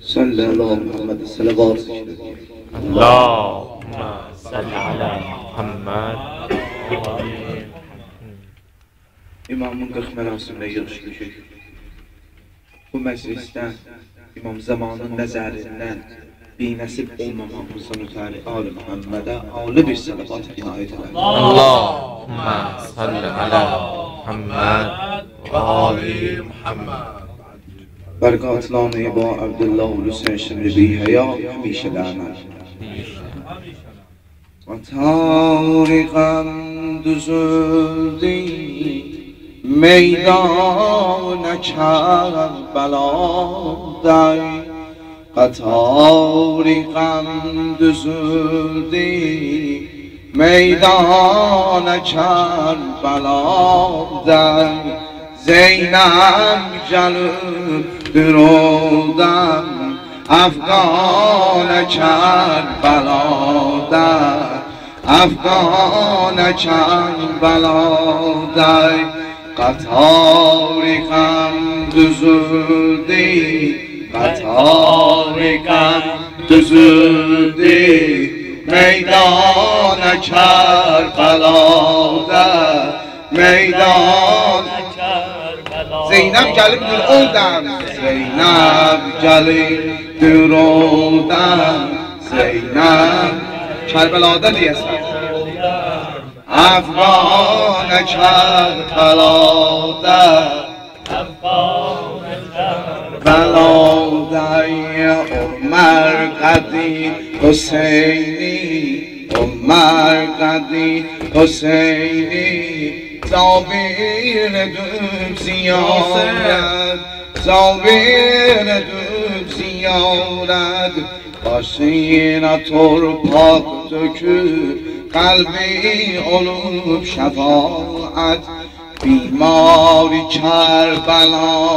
صلی الله محمد صلوات اللهم صل على محمد. İmamın 40 mərasimlə yığışmışıq. Bu məclisdən İmam zamanın nəzərindən binəsib olmamamızın ötəri Ali Muhammədə ali bir salavat inayət edər. Allahümme salli ala Muhammed ve ali Muhammed. Bərqatlanı ba Abdullah Hüseyin Şimri bi həya həmişə lənət. Və tariqən düzüldü میدان کربلای قطاری غم düzüldü میدان کربلای زینب جلب درودم افغان کربلای افغان کربلای قطاری غم düzüldü قطاری غم düzüldü میدان کربلادا میدان زینب gelip durudam Zeynep gelip durudam Zeynep Kerbela'da diyesin افغان کربلادا بلادای عمر قدی حسینی عمر قدی حسینی زابیر دوب زیارت زابیر دوب زیارت باشینت پاک döküp قلبی olup şefaat بیماری کربلانی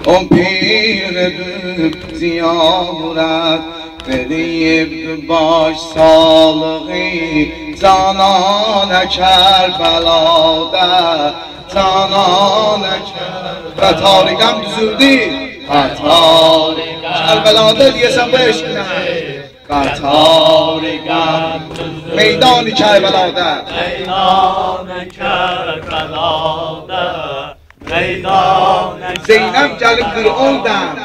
اون پیر دوب زیارت قریب باش سالقی زانان کربلادا زانان و تاریکم düzüldü کربلادا دیسem bu eşkine قطاری غم میدان کربلادا میدان کربلادا میدان زینب gelip durudam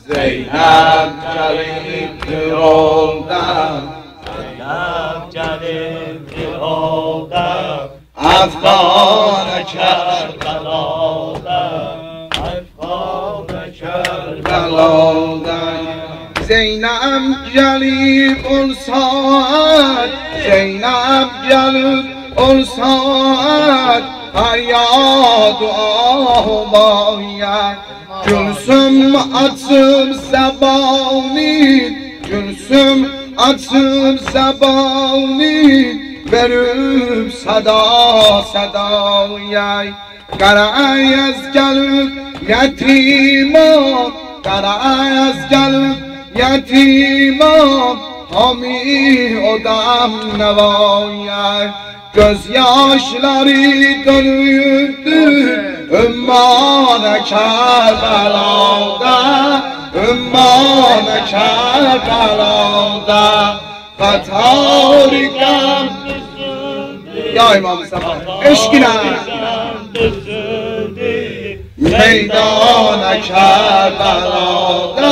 Zeynep gelip durudam Zeynep gelip durudam افغان کربلادا افغان کربلادا Zeynep gelip olsaydı Zeynep gelip olsaydı her ya dua olaydı Gülsüm açıp zebani Gülsüm açıp zebani verip sada sadaya Qarayaz gelip yetimam Qarayaz gelip yetimam hami odam nevayet gözyaşları dönüktür ümmane Kerbela'da ümmane Kerbela'da Qatari غم ya İmam Mustafa eşkine meydana Kerbela'da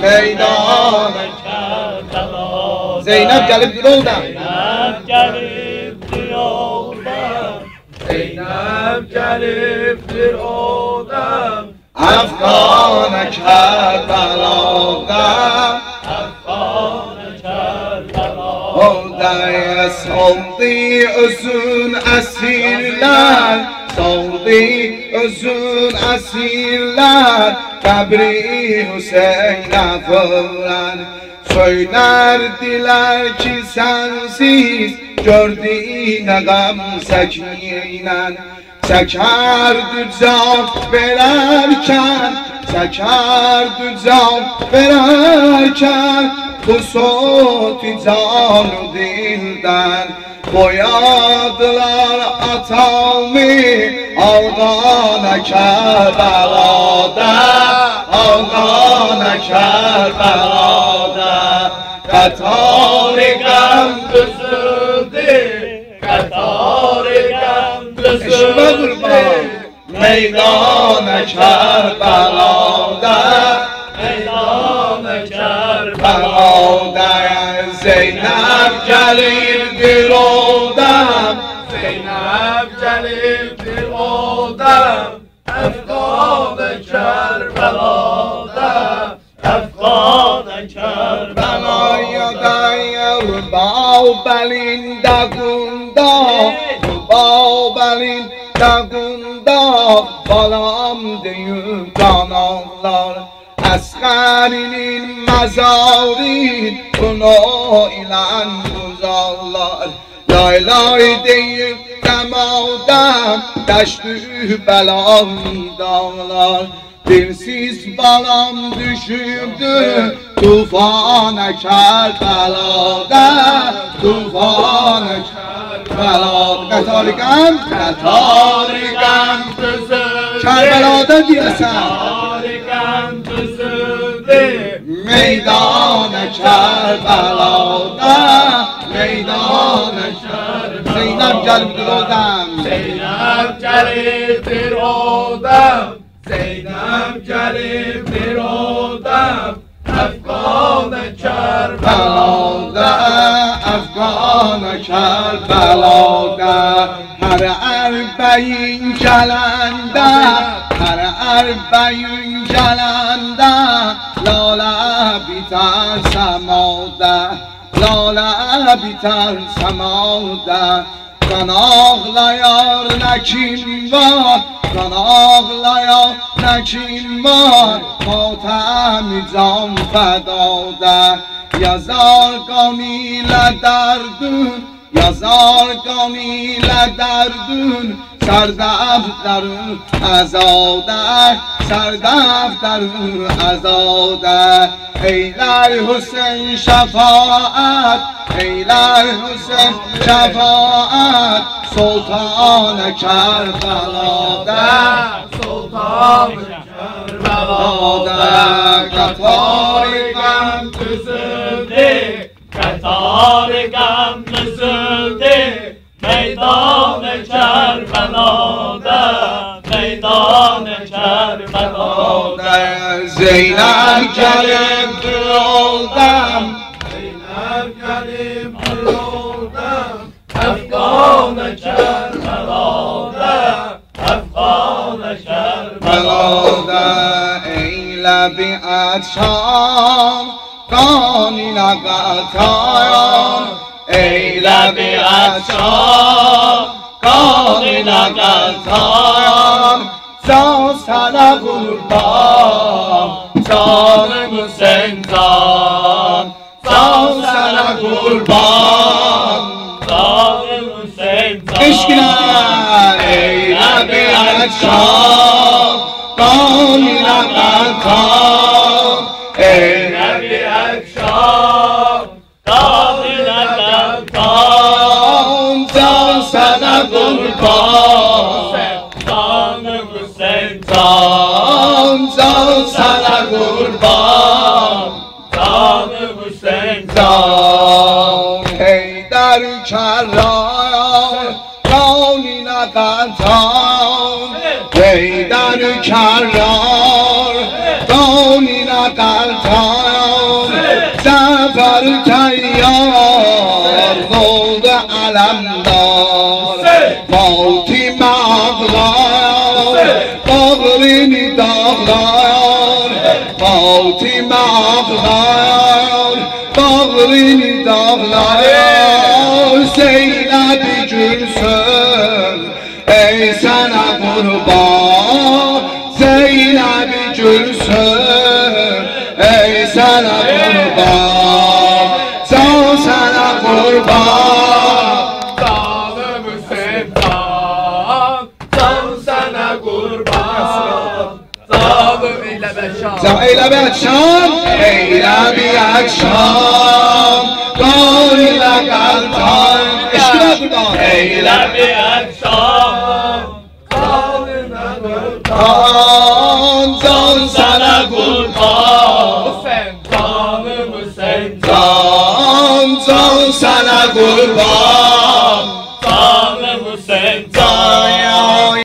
meydana Kerbela'da Zeynep gelip durudam Zeynep gelip durudam Zeynep gelip durudam Afgan Kerbela'da Afgan Kerbela'da Orada saldı özün esirler Saldı özün esirler Kabri Hüseyin'e fırlar Söylerdiler ki sensiz Gördüğüne gam sekinen Çekerdi can vererken Çekerdi can vererken Bu soğutu canı dilden Boyadılar atamı Afgan Kerbela'da آقا نکرد برادر قطار غم بسوده قطار غم بسوده میدان کربلادر میدان کربلادر زینب جلیل درودم زینب جلیل درودم افغان کربلادر افغان کربلا یادای باوبلین دگوندا باوبلین دگوندا بالام دیون کانالlar Əsqərinin məzarın bunu ilə uzarlar Laylay deyib dəmadan dəştü bəlanı dağlar Dilsiz balam düşübdü tufana Kərbəlada Tufana Kərbəlada Qətari qəm Qətari qəm Kərbəlada deyəsən میدان کربلادا میدان کربلادا زینب جلیل درودم زینب جلیل درودم زینب جلیل درودم افغان کربلادا افغان کربلادا هر اربعین جلنده هر اربعین جلنده لاله بیتر سماده لاله بیتر سماده Kan ağlayar ne kim var Kan ağlayar ne kim var Matem-i can fedada Yazar qan ilə dərdün Yazar qan ilə dərdün Sərdəfdərün əzadə Sərdəfdərün əzadə Eylər Hüseyin şəfaət Eylər Hüseyin şəfaət Sultan-ı Kərbəlada Sultan-ı Kərbəlada Qatar-ı qəm düzüldü Qatar-ı qəm düzüldü Meydan-ı Kərbəlada Meydan-ı Kərbəlada Zeynep gəlib yoldan Zeynep gəlib yoldan Əfqan-ı Kərbəlada Əfqan-ı Kərbəlada Eylə biət şam Qan ilə qatayan Eylə biət şam Qan ilə qatayan Can sənə qurban Canım Hüseyin can Can sənə qurban Canım Hüseyin can Eşqlər eylə biət şam Qan ilə qatayan Eylə biət şam Qan ilə qatayan Can sənə qurban Canım Hüseyin Can sənə qurban Canım Hüseyin Can Heydər Kərrar Qan ilə qatan Heydər Kərrar Qan ilə qatan Zəfər təyyar oldu ələmdar Fatimə ağlar Bağrını dağlar Fatimə ağlar Bağrını dağlar Zeynəb-i Gülsüm Ey sənə qurban Zeynəb-i Gülsüm Ey sənə qurban Can sənə qurban Canım Hüseyin can Can sənə qurban Canım ilə bəşan Eylə bəşan Eylə bəşan Qan ilə qəltan Eşqlə qurban Eylə biət şam Canım ilə qurban Can sənə qurban kurban. Sen canım sen Can sana kurban.